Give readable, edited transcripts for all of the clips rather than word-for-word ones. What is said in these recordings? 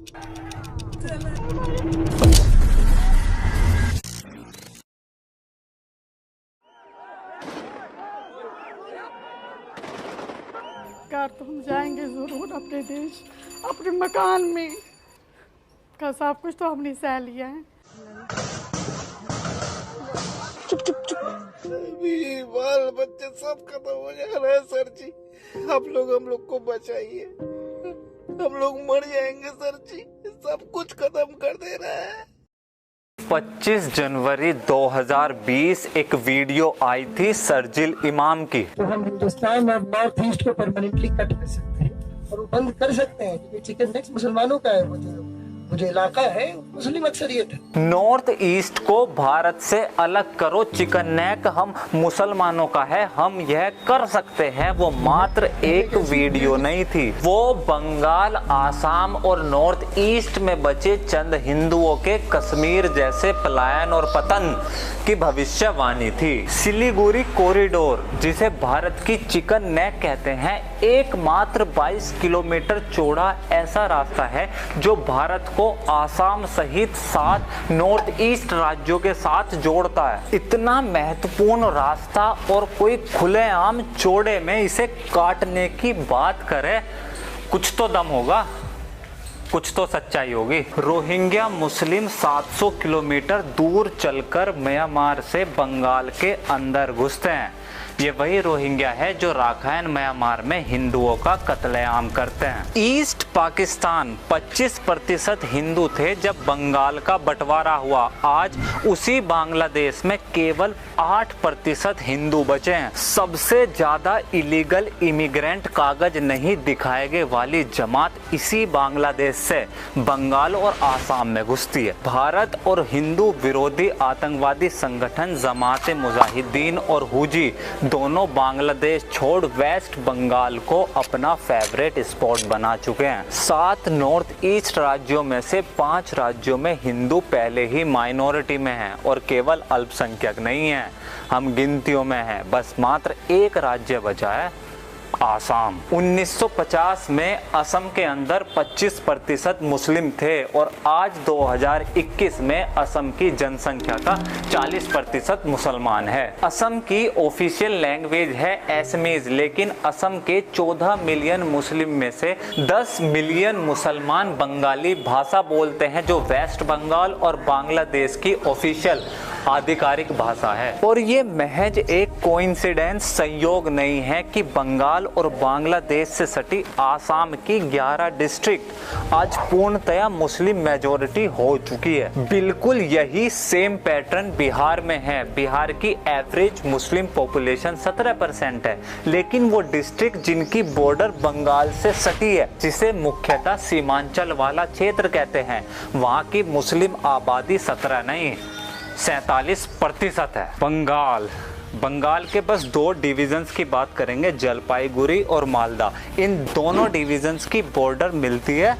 Car तो हम जाएंगे ज़रूर अपने देश, अपने मकान में का सब कुछ तो हमने सह लिया है। चुप चुप चुप, अभी बाल बच्चे सब खत्म हो जा रहे हैं सर जी। आप लोग हम लोग को बचाइए, हम लोग मर जाएंगे सर जी। सब कुछ खत्म कर दे रहा है। 25 जनवरी 2020 एक वीडियो आई थी शर्जील इमाम की। तो हम हिंदुस्तान और नॉर्थ ईस्ट को परमानेंटली कट कर सकते हैं और वो बंद कर सकते हैं, क्योंकि चिकन नेक्स्ट मुसलमानों का है। वो जो इलाका है मुस्लिम अक्सरियत है। नॉर्थ ईस्ट को भारत से अलग करो, चिकन नेक हम मुसलमानों का है, हम यह कर सकते हैं। वो मात्र एक वीडियो नहीं थी, वो बंगाल, आसाम और नॉर्थ ईस्ट में बचे चंद हिंदुओं के कश्मीर जैसे पलायन और पतन की भविष्यवाणी थी। सिलीगुड़ी कॉरिडोर, जिसे भारत की चिकन नेक कहते हैं, एकमात्र 22 किलोमीटर चौड़ा ऐसा रास्ता है जो भारत को आसाम सहित 7 नॉर्थ ईस्ट राज्यों के साथ जोड़ता है। इतना महत्वपूर्ण रास्ता और कोई खुलेआम चौड़े में इसे काटने की बात करे, कुछ तो दम होगा, कुछ तो सच्चाई होगी। रोहिंग्या मुस्लिम 700 किलोमीटर दूर चलकर म्यांमार से बंगाल के अंदर घुसते हैं। ये वही रोहिंग्या है जो राखाइन म्यांमार में हिंदुओं का कत्लेआम करते हैं। ईस्ट पाकिस्तान 25% हिंदू थे जब बंगाल का बंटवारा हुआ। आज उसी बांग्लादेश में केवल 8% हिंदू बचे हैं। सबसे ज्यादा इलीगल इमिग्रेंट कागज नहीं दिखाए गए वाली जमात इसी बांग्लादेश से बंगाल और आसाम में घुसती है। भारत और हिंदू विरोधी आतंकवादी संगठन जमात मुजाहिदीन और हुजी दोनों बांग्लादेश छोड़ वेस्ट बंगाल को अपना फेवरेट स्पॉट बना चुके हैं। 7 नॉर्थ ईस्ट राज्यों में से 5 राज्यों में हिंदू पहले ही माइनॉरिटी में हैं और केवल अल्पसंख्यक नहीं हैं, हम गिनतियों में हैं। बस मात्र एक राज्य बचा है, आसाम। 1950 में असम के अंदर 25% मुस्लिम थे और आज 2021 में असम की जनसंख्या का 40% मुसलमान है। असम की ऑफिशियल लैंग्वेज है असमीज, लेकिन असम के 14 मिलियन मुस्लिम में से 10 मिलियन मुसलमान बंगाली भाषा बोलते हैं, जो वेस्ट बंगाल और बांग्लादेश की ऑफिशियल आधिकारिक भाषा है। और ये महज एक कोइंसिडेंस, संयोग नहीं है कि बंगाल और बांग्लादेश से सटी आसाम की 11 डिस्ट्रिक्ट आज पूर्णतया मुस्लिम मेजोरिटी हो चुकी है। बिल्कुल यही सेम पैटर्न बिहार में है। बिहार की एवरेज मुस्लिम पॉपुलेशन 17% है, लेकिन वो डिस्ट्रिक्ट जिनकी बॉर्डर बंगाल से सटी है, जिसे मुख्यतः सीमांचल वाला क्षेत्र कहते हैं, वहाँ की मुस्लिम आबादी 17 नहीं 47% है। बंगाल के बस 2 डिवीजन्स की बात करेंगे, जलपाईगुड़ी और मालदा। इन दोनों डिवीजन्स की बॉर्डर मिलती है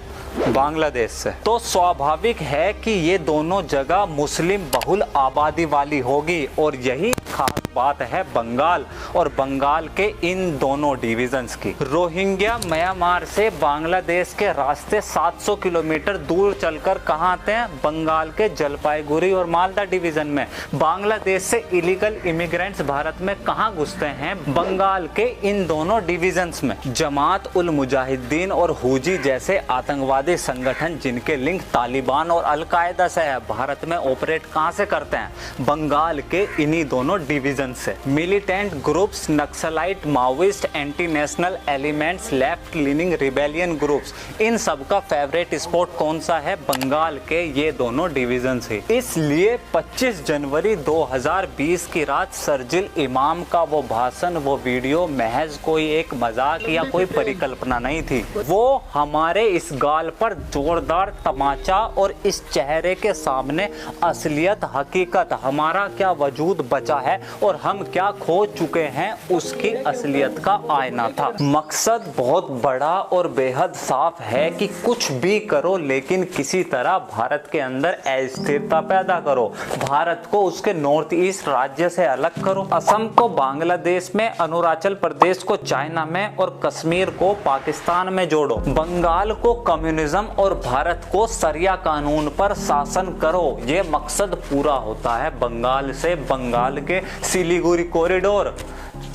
बांग्लादेश से, तो स्वाभाविक है कि ये दोनों जगह मुस्लिम बहुल आबादी वाली होगी। और यही खास बात है बंगाल और बंगाल के इन दोनों डिवीजन्स की। रोहिंग्या म्यांमार से बांग्लादेश के रास्ते 700 किलोमीटर दूर चलकर कहाँ आते हैं? बंगाल के जलपाईगुड़ी और मालदा डिवीजन में। बांग्लादेश से इलीगल इमिग्रेंट्स भारत में कहाँ घुसते हैं? बंगाल के इन दोनों डिवीजन्स में। जमात उल मुजाहिदीन और हुजी जैसे आतंकवादी संगठन जिनके लिंक तालिबान और अलकायदा से है, भारत में ऑपरेट कहाँ से करते हैं? बंगाल के इन्हीं दोनों डिवीजन से। Militant groups, naxalite, maoist, anti national elements, left leaning rebellion groups, इन सब का फेवरेट स्पॉट कौन सा है? बंगाल के ये दोनों डिवीजन से। इसलिए 25 जनवरी 2020 की रात शर्जील इमाम का वो भाषण, वो वीडियो महज कोई एक मजाक या कोई परिकल्पना नहीं थी। वो हमारे इस गाल पर जोरदार तमाचा और इस चेहरे के सामने असलियत, हकीकत, हमारा क्या वजूद बचा है और हम क्या खो चुके हैं उसकी असलियत का आईना था। मकसद बहुत बड़ा और बेहद साफ है कि कुछ भी करो, लेकिन किसी तरह भारत के अंदर अस्थिरता पैदा करो, भारत को उसके नॉर्थ ईस्ट राज्य से अलग करो, असम को बांग्लादेश में, अरुणाचल प्रदेश को चाइना में और कश्मीर को पाकिस्तान में जोड़ो, बंगाल को कम्युनिस्ट कम्युनिज्म और भारत को सरिया कानून पर शासन करो, ये मकसद पूरा होता है बंगाल से बंगाल के सिलीगुड़ी कॉरिडोर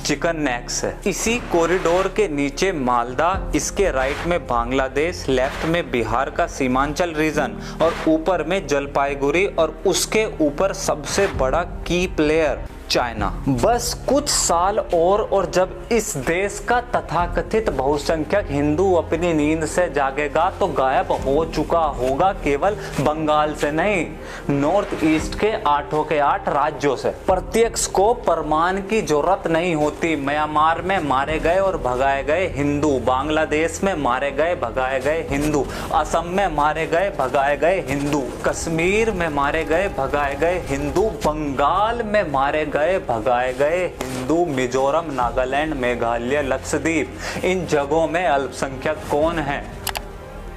चिकन नेक से। इसी कॉरिडोर के नीचे मालदा, इसके राइट में बांग्लादेश, लेफ्ट में बिहार का सीमांचल रीजन और ऊपर में जलपाईगुड़ी और उसके ऊपर सबसे बड़ा की प्लेयर चाइना। बस कुछ साल और जब इस देश का तथाकथित बहुसंख्यक हिंदू अपनी नींद से जागेगा तो गायब हो चुका होगा केवल बंगाल से नहीं, नॉर्थ ईस्ट के 8 के 8 राज्यों से। प्रत्यक्ष को प्रमाण की जरूरत नहीं होती। म्यांमार में मारे गए और भगाए गए हिंदू, बांग्लादेश में मारे गए भगाए गए हिंदू, असम में मारे गए भगाए गए हिंदू, कश्मीर में मारे गए भगाए गए हिंदू, बंगाल में मारे गए भगाए गए हिंदू, मिजोरम, नागालैंड, मेघालय, लक्षद्वीप, इन जगहों में अल्पसंख्यक कौन है?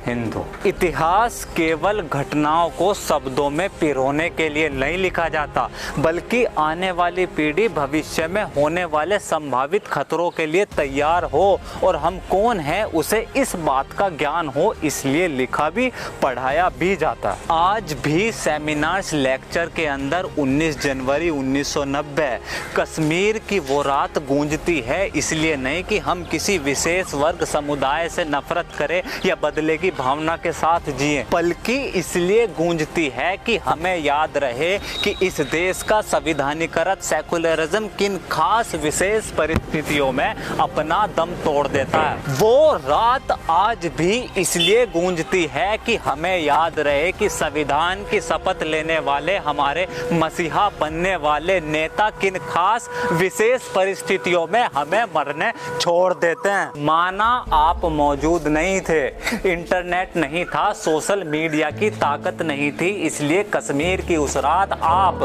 हिंदू। इतिहास केवल घटनाओं को शब्दों में पिरोने के लिए नहीं लिखा जाता, बल्कि आने वाली पीढ़ी भविष्य में होने वाले संभावित खतरों के लिए तैयार हो और हम कौन हैं उसे इस बात का ज्ञान हो, इसलिए लिखा भी पढ़ाया भी जाता। आज भी सेमिनार्स लेक्चर के अंदर 19 जनवरी 1990 कश्मीर की वो रात गूंजती है, इसलिए नहीं कि हम किसी विशेष वर्ग समुदाय से नफरत करें या बदले की भावना के साथ जिए, बल्कि इसलिए गूंजती है कि हमें याद रहे कि इस देश का संविधानीकृत सेकुलरिज्म किन खास विशेष परिस्थितियों में अपना दम तोड़ देता है। वो रात आज भी इसलिए गूंजती है कि हमें याद रहे कि संविधान की शपथ लेने वाले हमारे मसीहा बनने वाले नेता किन खास विशेष परिस्थितियों में हमें मरने छोड़ देते हैं। माना आप मौजूद नहीं थे, इंटरनेट नहीं था, सोशल मीडिया की ताकत नहीं थी, इसलिए कश्मीर की उस रात आप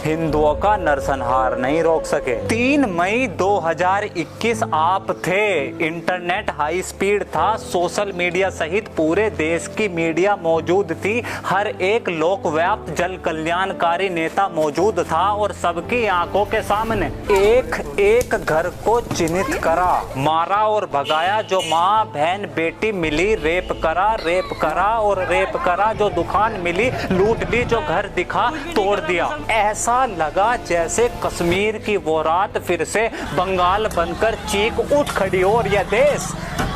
हिंदुओं का नरसंहार नहीं रोक सके। 3 मई 2021 आप थे, इंटरनेट हाई स्पीड था, सोशल मीडिया सहित पूरे देश की मीडिया मौजूद थी, हर एक लोकव्याप्त जल कल्याणकारी नेता मौजूद था और सबकी आंखों के सामने एक एक घर को चिन्हित करा, मारा और भगाया। जो माँ बहन बेटी मिली रेप करा और रेप करा, जो दुकान मिली लूट ली, जो घर दिखा तोड़ दिया। ऐसा लगा जैसे कश्मीर की वो रात फिर से बंगाल बनकर चीख उठ खड़ी हो। और यह देश,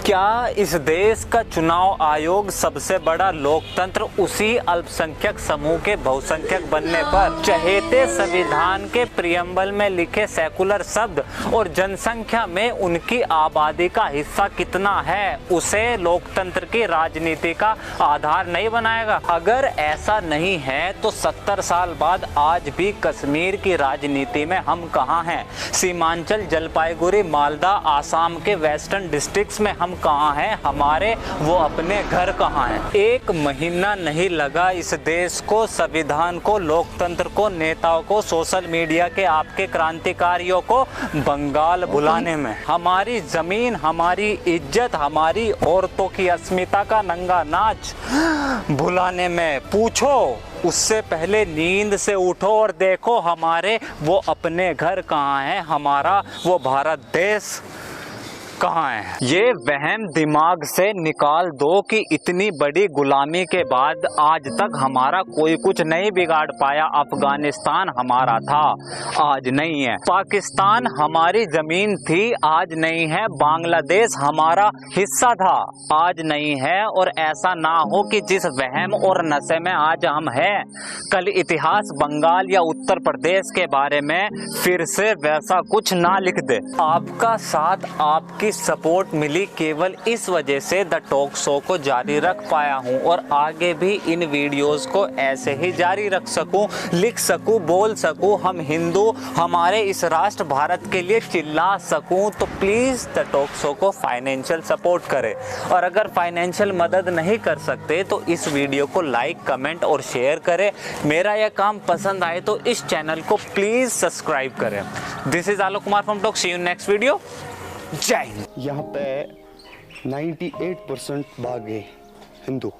क्या इस देश का चुनाव आयोग सबसे बड़ा लोकतंत्र उसी अल्पसंख्यक समूह के बहुसंख्यक बनने पर चहेते संविधान के प्रियम्बल में लिखे सेकुलर शब्द और जनसंख्या में उनकी आबादी का हिस्सा कितना है उसे लोकतंत्र की राजनीति का आधार नहीं बनाएगा? अगर ऐसा नहीं है तो 70 साल बाद आज भी कश्मीर की राजनीति में हम कहाँ हैं? सीमांचल, जलपाईगुड़ी, मालदा, आसाम के वेस्टर्न डिस्ट्रिक्ट्स में हम कहाँ हैं? हमारे वो अपने घर कहाँ हैं? 1 महीना नहीं लगा इस देश को, संविधान को, लोकतंत्र को, नेताओं को, सोशल मीडिया के आपके क्रांतिकारियों को बंगाल बुलाने में। हमारी जमीन, हमारी इज्जत, हमारी औरतों की अस्मिता का नंगा नाच भुलाने में। पूछो उससे पहले नींद से उठो और देखो हमारे वो अपने घर कहाँ हैं, हमारा वो भारत देश कहाँ है? ये वहम दिमाग से निकाल दो कि इतनी बड़ी गुलामी के बाद आज तक हमारा कोई कुछ नहीं बिगाड़ पाया। अफगानिस्तान हमारा था, आज नहीं है। पाकिस्तान हमारी जमीन थी, आज नहीं है। बांग्लादेश हमारा हिस्सा था, आज नहीं है। और ऐसा ना हो कि जिस वहम और नशे में आज हम हैं, कल इतिहास बंगाल या उत्तर प्रदेश के बारे में फिर से वैसा कुछ ना लिख दे। आपका साथ, आपकी सपोर्ट मिली, केवल इस वजह से द टॉक शो को जारी रख पाया हूं और आगे भी इन वीडियोस को ऐसे ही जारी रख सकूं, लिख सकूं, बोल सकूं, हम हिंदू हमारे इस राष्ट्र भारत के लिए चिल्ला सकूं। तो प्लीज द टॉक शो को फाइनेंशियल सपोर्ट करें और अगर फाइनेंशियल मदद नहीं कर सकते तो इस वीडियो को लाइक, कमेंट और शेयर करें। मेरा यह काम पसंद आए तो इस चैनल को प्लीज सब्सक्राइब करें। This is Alok Kumar from talk, see you next video. जय हिंद। यहाँ पे 98% भाग गए हिंदू।